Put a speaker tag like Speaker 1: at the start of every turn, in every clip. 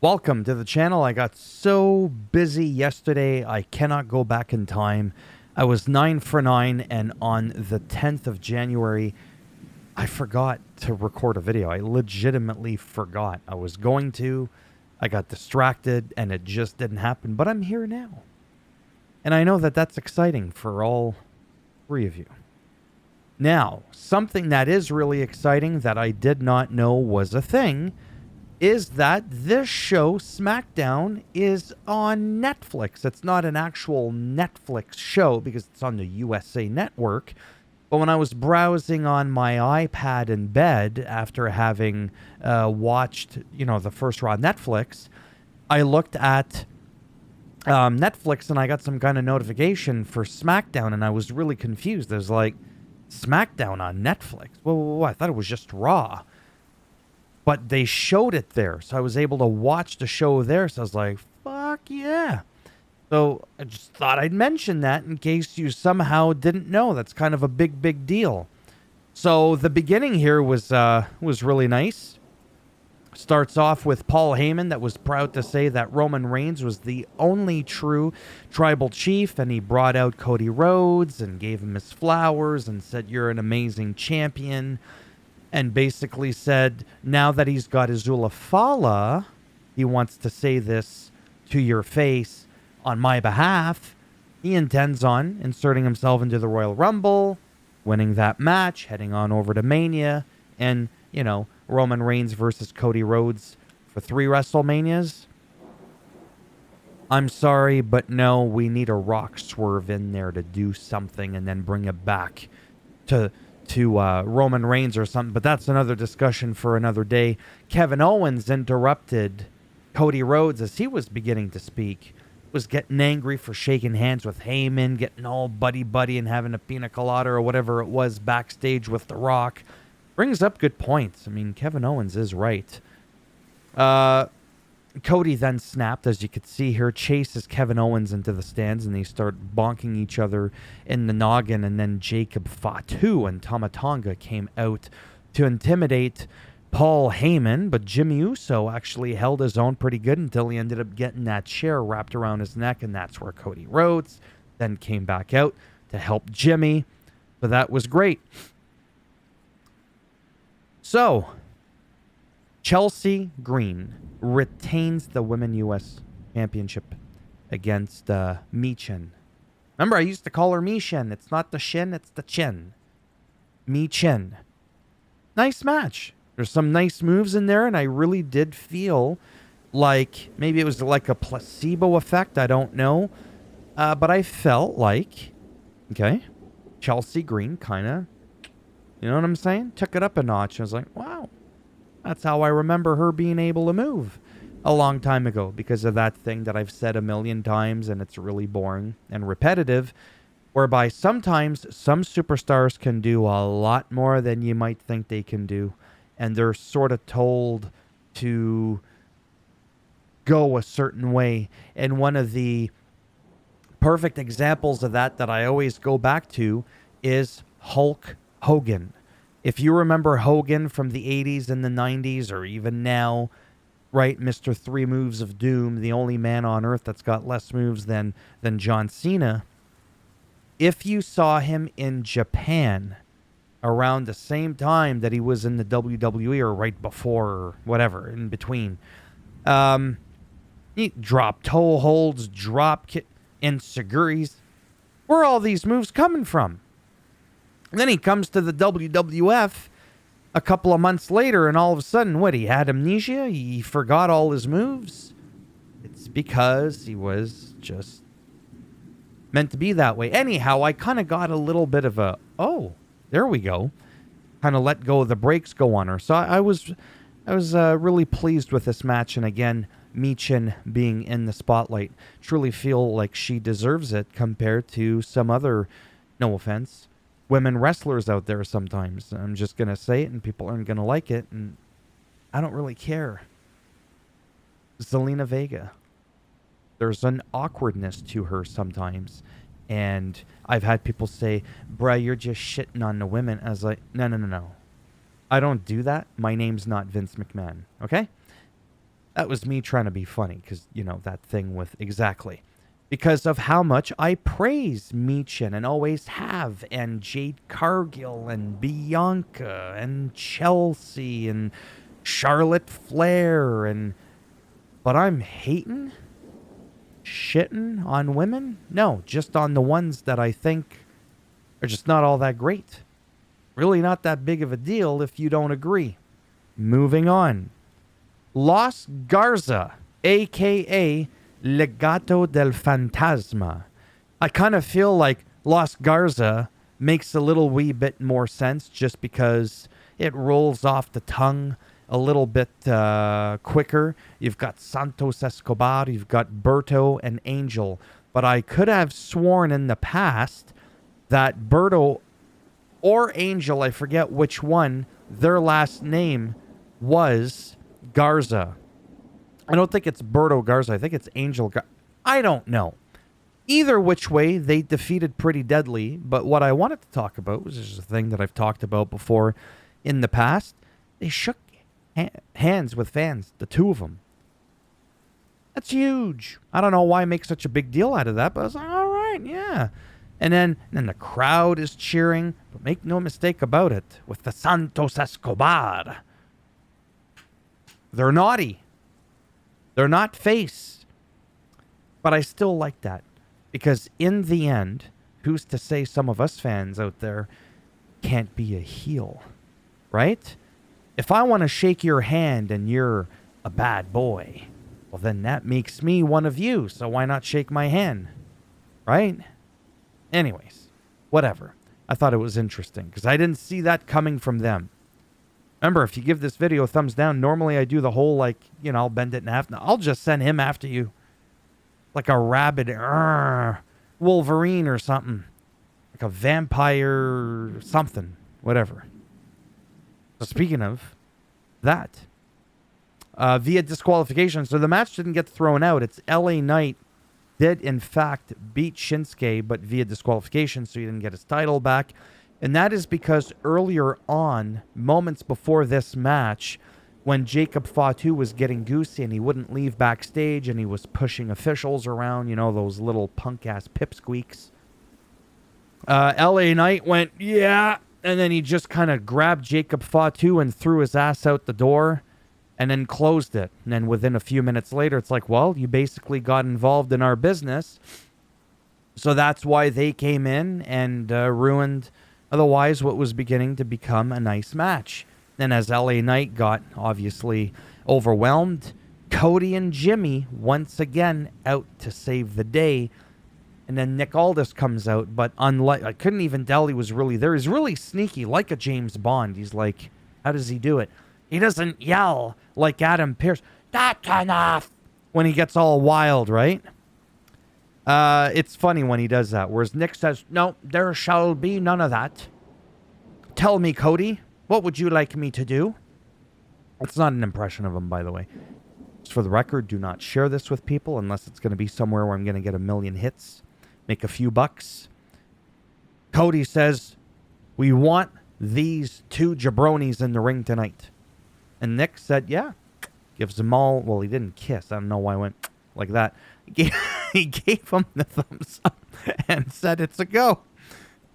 Speaker 1: Welcome to the channel. I got so busy yesterday, I cannot go back in time. I was 9 for 9, and on the 10th of January, I forgot to record a video. I legitimately forgot. I was going to. I got distracted, and it just didn't happen, but I'm here now. And I know that that's exciting for all three of you. Now, something that is really exciting that I did not know was a thing is that this show, SmackDown, is on Netflix. It's not an actual Netflix show because it's on the USA Network. But when I was browsing on my iPad in bed after having watched, the first Raw on Netflix, I looked at Netflix and I got some kind of notification for SmackDown, and I was really confused. I was like, SmackDown on Netflix? Whoa, I thought it was just Raw. But they showed it there, so I was able to watch the show there. So I was like, fuck yeah. So I just thought I'd mention that in case you somehow didn't know. That's kind of a big deal. So the beginning here was really nice. Starts off with Paul Heyman that was proud to say that Roman Reigns was the only true tribal chief, and he brought out Cody Rhodes and gave him his flowers and said, "You're an amazing champion." And basically said, now that he's got Azula Fala, he wants to say this to your face on my behalf. He intends on inserting himself into the Royal Rumble, winning that match, heading on over to Mania, and, Roman Reigns versus Cody Rhodes for 3 WrestleManias. I'm sorry, but no, we need a Rock swerve in there to do something and then bring it back to Roman Reigns or something, but that's another discussion for another day. Kevin Owens interrupted Cody Rhodes as he was beginning to speak, was getting angry for shaking hands with Heyman, getting all buddy and having a pina colada or whatever it was backstage with The Rock. Brings up good points. I mean, Kevin Owens is right. Cody then snapped, as you could see here, chases Kevin Owens into the stands, and they start bonking each other in the noggin, and then Jacob Fatu and Tama Tonga came out to intimidate Paul Heyman, but Jimmy Uso actually held his own pretty good until he ended up getting that chair wrapped around his neck, and that's where Cody Rhodes then came back out to help Jimmy. So that was great. So, Chelsea Green retains the Women U.S. Championship against Michin. Remember, I used to call her Michin. It's not the shin, it's the chin. Michin. Nice match. There's some nice moves in there, and I really did feel like maybe it was like a placebo effect. I don't know. But I felt like, Chelsea Green kind of, you know what I'm saying? Took it up a notch. I was like, wow. That's how I remember her being able to move a long time ago, because of that thing that I've said a million times, and it's really boring and repetitive, whereby sometimes some superstars can do a lot more than you might think they can do, and they're sort of told to go a certain way. And one of the perfect examples of that I always go back to is Hulk Hogan. If you remember Hogan from the 80s and the 90s, or even now, right, Mr. 3 Moves of Doom, the only man on earth that's got less moves than John Cena. If you saw him in Japan around the same time that he was in the WWE, or right before, or whatever, in between, he drop toe holds, drop kick, ensiguris. Where are all these moves coming from? And then he comes to the WWF a couple of months later, and all of a sudden, he had amnesia? He forgot all his moves? It's because he was just meant to be that way. Anyhow, I kind of got a little bit of a, oh, there we go. Kind of let go of the brakes go on her. So I was really pleased with this match, and again, Michin being in the spotlight. Truly feel like she deserves it compared to some other, no offense, women wrestlers out there sometimes. I'm just going to say it, and people aren't going to like it, and I don't really care. Zelina Vega. There's an awkwardness to her sometimes, and I've had people say, bruh, you're just shitting on the women. I was like, no. I don't do that. My name's not Vince McMahon, okay? That was me trying to be funny because, that thing with exactly. Because of how much I praise Michin and always have, and Jade Cargill and Bianca and Chelsea and Charlotte Flair, but I'm hating, shitting on women? No, just on the ones that I think are just not all that great. Really not that big of a deal if you don't agree. Moving on. Los Garza, a.k.a. Legato del Fantasma. I kind of feel like Los Garza makes a little wee bit more sense just because it rolls off the tongue a little bit quicker. You've got Santos Escobar, you've got Berto and Angel. But I could have sworn in the past that Berto or Angel, I forget which one, their last name was Garza. I don't think it's Berto Garza. I think it's Angel Garza. I don't know. Either which way, they defeated Pretty Deadly. But what I wanted to talk about, which is a thing that I've talked about before in the past, they shook hands with fans, the two of them. That's huge. I don't know why make such a big deal out of that, but I was like, all right, yeah. And then the crowd is cheering, but make no mistake about it, with the Santos Escobar. They're naughty. They're not face. But I still like that. Because in the end, who's to say some of us fans out there can't be a heel? Right? If I want to shake your hand and you're a bad boy, well then that makes me one of you, so why not shake my hand? Right? Anyways, whatever. I thought it was interesting because I didn't see that coming from them. Remember, if you give this video a thumbs down, normally I do the whole, I'll bend it in half. No, I'll just send him after you. Like a rabid Wolverine or something. Like a vampire something. Whatever. So speaking of that, via disqualification, so the match didn't get thrown out. It's LA Knight did, in fact, beat Shinsuke, but via disqualification, so he didn't get his title back. And that is because earlier on, moments before this match, when Jacob Fatu was getting goosey and he wouldn't leave backstage and he was pushing officials around, those little punk-ass pipsqueaks, LA Knight went, yeah, and then he just kind of grabbed Jacob Fatu and threw his ass out the door. And then closed it. And then within a few minutes later, it's like, well, you basically got involved in our business. So that's why they came in and ruined otherwise what was beginning to become a nice match. Then as LA Knight got obviously overwhelmed, Cody and Jimmy once again out to save the day. And then Nick Aldis comes out, but I couldn't even tell he was really there. He's really sneaky, like a James Bond. He's like, how does he do it? He doesn't yell like Adam Pearce, that's enough, when he gets all wild, right? It's funny when he does that. Whereas Nick says, no, there shall be none of that. Tell me, Cody, what would you like me to do? It's not an impression of him, by the way. Just for the record, do not share this with people unless it's going to be somewhere where I'm going to get 1 million hits, make a few bucks. Cody says, we want these two jabronis in the ring tonight. And Nick said, yeah. Gives them all, well, he didn't kiss. I don't know why I went like that. He gave them the thumbs up and said it's a go.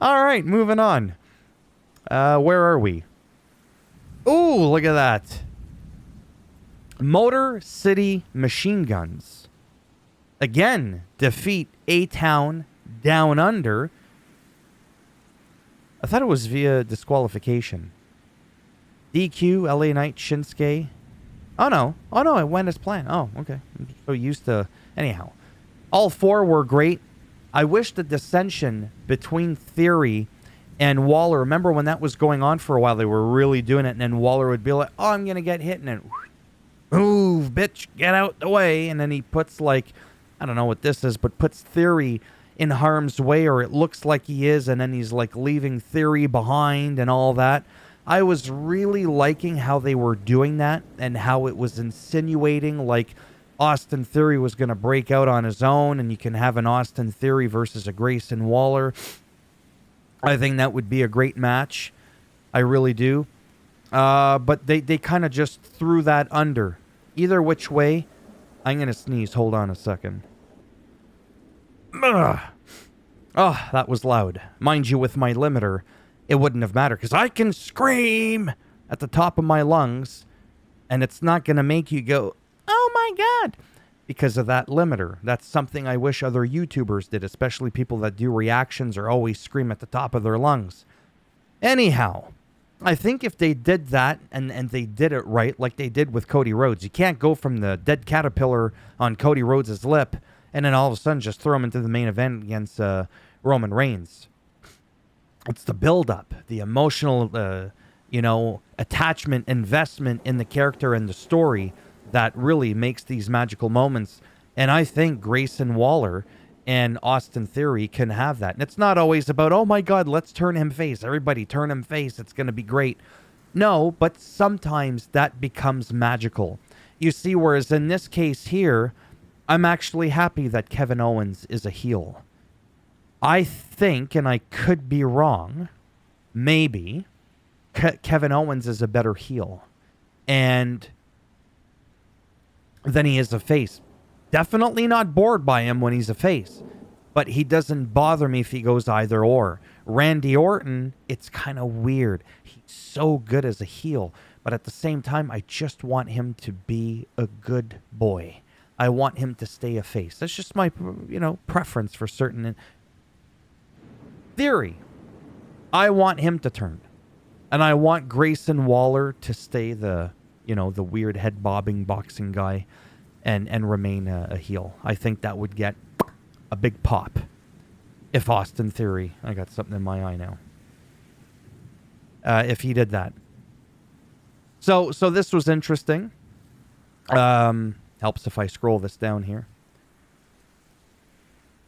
Speaker 1: All right, moving on. Where are we? Ooh, look at that. Motor City Machine Guns. Again, defeat A-Town Down Under. I thought it was via disqualification. DQ, LA Knight, Shinsuke. Oh, no, it went as planned. Oh, okay. I'm so used to... Anyhow, all four were great. I wish the dissension between Theory and Waller... Remember when that was going on for a while? They were really doing it, and then Waller would be like, oh, I'm going to get hit, and then... Move, bitch, get out the way. And then he puts, I don't know what this is, but puts Theory in harm's way, or it looks like he is, and then he's, leaving Theory behind and all that. I was really liking how they were doing that and how it was insinuating Austin Theory was going to break out on his own and you can have an Austin Theory versus a Grayson Waller. I think that would be a great match. I really do. But they kind of just threw that under Either which way, I'm going to sneeze. Hold on a second. Ugh. Oh, that was loud. Mind you, with my limiter, it wouldn't have mattered because I can scream at the top of my lungs and it's not going to make you go, oh my God, because of that limiter. That's something I wish other YouTubers did, especially people that do reactions or always scream at the top of their lungs. Anyhow, I think if they did that and they did it right, like they did with Cody Rhodes, you can't go from the dead caterpillar on Cody Rhodes' lip and then all of a sudden just throw him into the main event against Roman Reigns. It's the build-up, the emotional, attachment, investment in the character and the story that really makes these magical moments. And I think Grayson Waller and Austin Theory can have that. And it's not always about, oh my God, let's turn him face. Everybody turn him face. It's going to be great. No, but sometimes that becomes magical. You see, whereas in this case here, I'm actually happy that Kevin Owens is a heel. I think, and I could be wrong, maybe, Kevin Owens is a better heel. And than he is a face. Definitely not bored by him when he's a face. But he doesn't bother me if he goes either or. Randy Orton, it's kind of weird. He's so good as a heel. But at the same time, I just want him to be a good boy. I want him to stay a face. That's just my, preference for certain. Theory. I want him to turn. And I want Grayson Waller to stay the weird head bobbing boxing guy and remain a heel. I think that would get a big pop if Austin Theory, I got something in my eye now, if he did that. So this was interesting. Helps if I scroll this down here.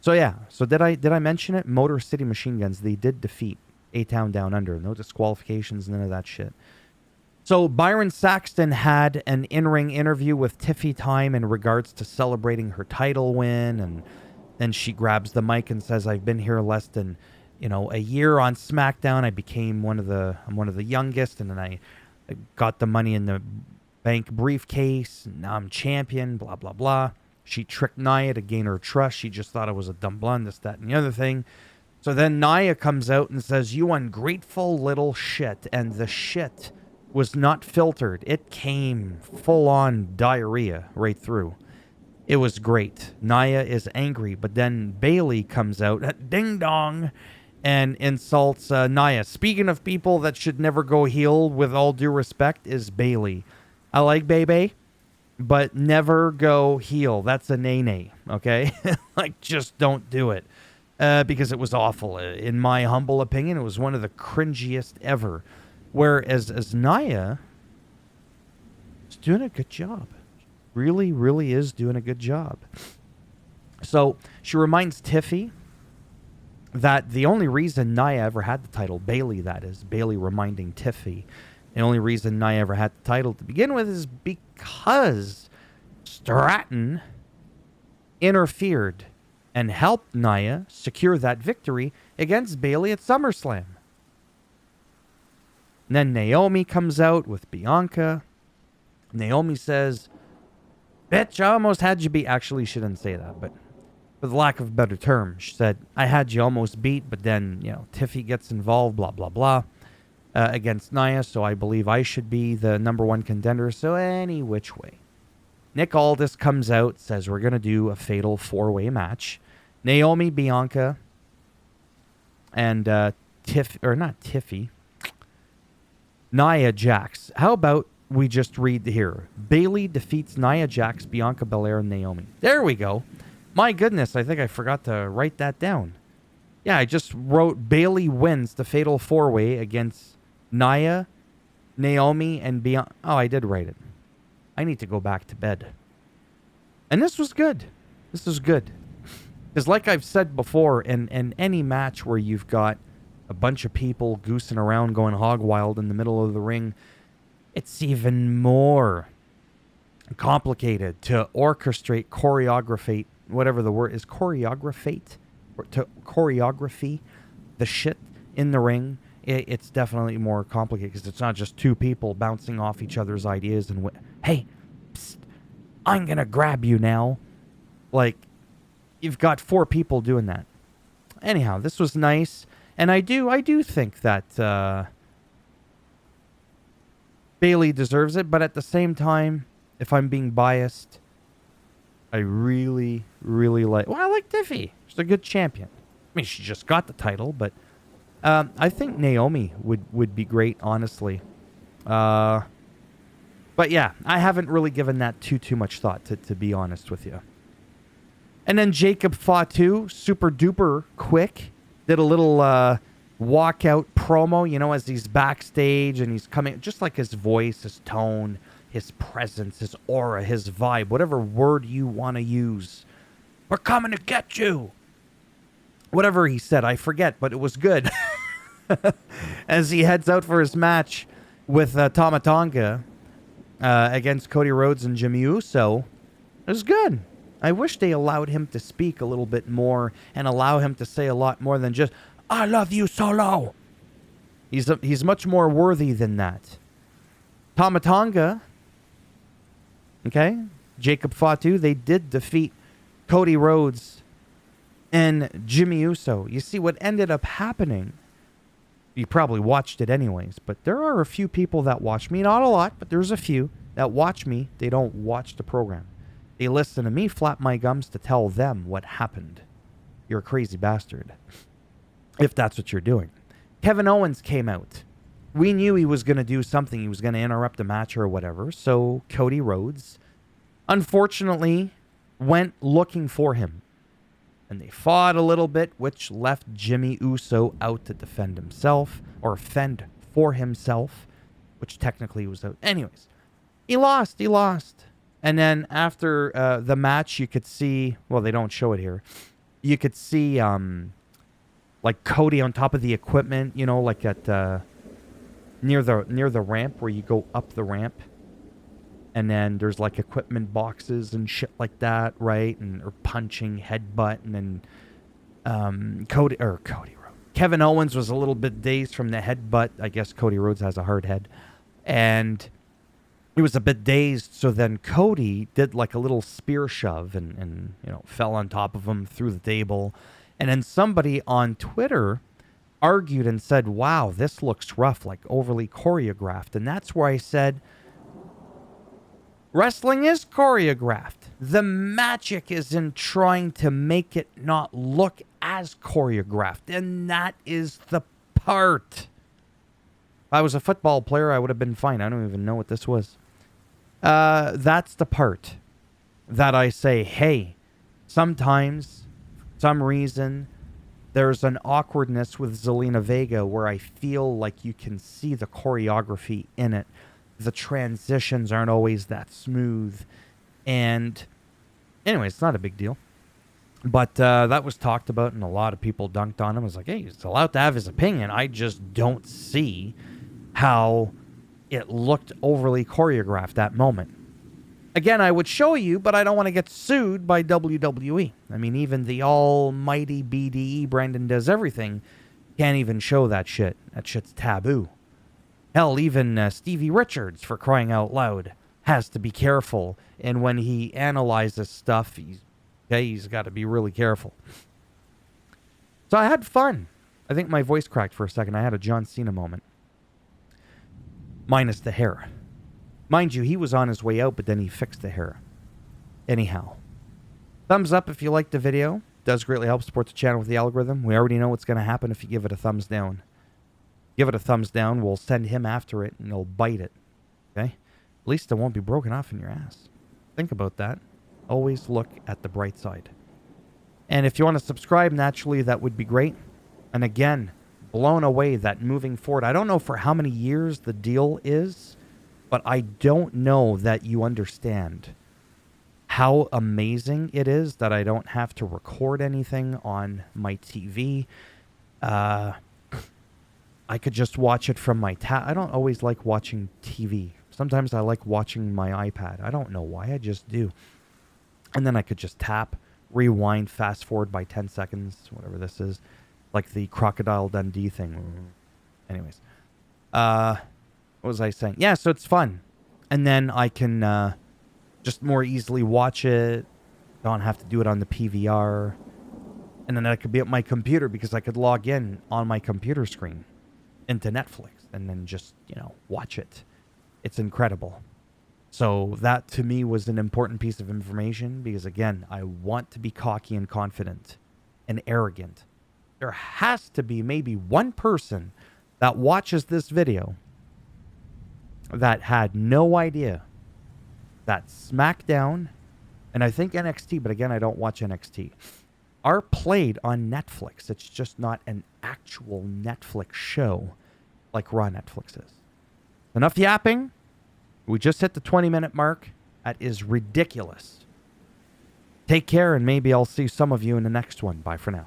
Speaker 1: So yeah, did I mention it? Motor City Machine Guns, they did defeat A-Town Down Under. No disqualifications, none of that shit. So Byron Saxton had an in-ring interview with Tiffy Time in regards to celebrating her title win, and then she grabs the mic and says, "I've been here less than, a year on SmackDown. I became I'm one of the youngest, and then I got the Money in the Bank briefcase. And now I'm champion. Blah blah blah." She tricked Nia to gain her trust. She just thought it was a dumb blonde, this, that, and the other thing. So then Nia comes out and says, "You ungrateful little shit," and the shit was not filtered. It came full-on diarrhea right through. It was great. Nia is angry, but then Bayley comes out, ding dong, and insults Nia. Speaking of people that should never go heel, with all due respect, is Bayley. I like Bebe, but never go heel. That's a nay-nay, okay? Just don't do it. Because it was awful. In my humble opinion, it was one of the cringiest ever. Whereas as Nia is doing a good job. Really, really is doing a good job. So she reminds Tiffy that the only reason Nia ever had the title, Bayley that is, Bayley reminding Tiffy, the only reason Nia ever had the title to begin with is because Stratton interfered and helped Nia secure that victory against Bayley at SummerSlam. And then Naomi comes out with Bianca. Naomi says, "Bitch, I almost had you beat." Actually, she didn't say that, but for the lack of a better term, she said, "I had you almost beat," but then, Tiffy gets involved, blah, blah, blah, against Nia, so I believe I should be the number one contender. So any which way. Nick Aldis comes out, says we're going to do a fatal four-way match. Naomi, Bianca, and Nia Jax. How about we just read here? Bayley defeats Nia Jax, Bianca Belair, and Naomi. There we go. My goodness, I think I forgot to write that down. Yeah, I just wrote Bayley wins the fatal four-way against Nia, Naomi, and Bianca. Oh, I did write it. I need to go back to bed. And this was good. This was good. Because like I've said before, in any match where you've got a bunch of people goosing around, going hog wild in the middle of the ring, it's even more complicated to orchestrate, choreography, whatever the word is, to choreography the shit in the ring. It's definitely more complicated because it's not just two people bouncing off each other's ideas and hey, psst, I'm going to grab you now. Like, you've got 4 people doing that. Anyhow, this was nice. And I do think that Bailey deserves it. But at the same time, if I'm being biased, I really, really like... Well, I like Diffie. She's a good champion. I mean, she just got the title, but I think Naomi would be great, honestly. But yeah, I haven't really given that too much thought, to be honest with you. And then Jacob Fatu, super duper quick, did a little walkout promo, you know, as he's backstage and he's coming, just like his voice, his tone, his presence, his aura, his vibe, whatever word you want to use. We're coming to get you. Whatever he said, I forget, but it was good. As he heads out for his match with Tama Tonga against Cody Rhodes and Jimmy Uso. It was good. I wish they allowed him to speak a little bit more and allow him to say a lot more than just, I love you, Solo. He's much more worthy than that. Tama Tonga, okay, Jacob Fatu, they did defeat Cody Rhodes and Jimmy Uso. You see, what ended up happening, you probably watched it anyways, but there are a few people that watch me. Not a lot, but there's a few that watch me. They don't watch the program. They listen to me flap my gums to tell them what happened. You're a crazy bastard. If that's what you're doing. Kevin Owens came out. We knew he was going to do something. He was going to interrupt a match or whatever. So Cody Rhodes, unfortunately, went looking for him. And they fought a little bit, which left Jimmy Uso out to defend himself, or fend for himself, which technically was out. Anyways, he lost. And then after the match, you could see, well, they don't show it here. You could see like Cody on top of the equipment, you know, like at near the ramp where you go up the ramp. And then there's like equipment boxes and shit like that, right? And or punching, headbutt, and then Kevin Owens was a little bit dazed from the headbutt. I guess Cody Rhodes has a hard head, and he was a bit dazed. So then Cody did like a little spear shove and you know, fell on top of him through the table. And then somebody on Twitter argued and said, "Wow, this looks rough, like overly choreographed." And that's where I said, wrestling is choreographed. The magic is in trying to make it not look as choreographed. And that is the part. If I was a football player, I would have been fine. I don't even know what this was. That's the part that I say, hey, sometimes, for some reason, there's an awkwardness with Zelina Vega where I feel like you can see the choreography in it. The transitions aren't always that smooth. And anyway, it's not a big deal. But that was talked about, and a lot of people dunked on him. I was like, hey, he's allowed to have his opinion. I just don't see how it looked overly choreographed that moment. Again, I would show you, but I don't want to get sued by WWE. I mean, even the almighty BDE, Brandon Does Everything, can't even show that shit. That shit's taboo. Hell, even Stevie Richards, for crying out loud, has to be careful. And when he analyzes stuff, he's got to be really careful. So I had fun. I think my voice cracked for a second. I had a John Cena moment. Minus the hair. Mind you, he was on his way out, but then he fixed the hair. Anyhow. Thumbs up if you liked the video. Does greatly help support the channel with the algorithm. We already know what's going to happen if you give it a thumbs down. Give it a thumbs down, we'll send him after it, and he'll bite it. Okay? At least it won't be broken off in your ass. Think about that. Always look at the bright side. And if you want to subscribe, naturally, that would be great. And again, blown away that moving forward, I don't know for how many years the deal is, but I don't know that you understand how amazing it is that I don't have to record anything on my TV. I could just watch it from my tab. I don't always like watching TV. Sometimes I like watching my iPad. I don't know why. I just do. And then I could just tap, rewind, fast forward by 10 seconds, whatever this is. Like the Crocodile Dundee thing. Anyways. What was I saying? Yeah, so it's fun. And then I can just more easily watch it. Don't have to do it on the PVR. And then I could be at my computer because I could log in on my computer screen into Netflix and then just, watch it. It's incredible. So that to me was an important piece of information because, again, I want to be cocky and confident and arrogant. There has to be maybe one person that watches this video that had no idea that SmackDown, and I think NXT, but again, I don't watch NXT, are played on Netflix. It's just not an actual Netflix show like Raw Netflix is. Enough yapping. We just hit the 20-minute mark. That is ridiculous. Take care, and maybe I'll see some of you in the next one. Bye for now.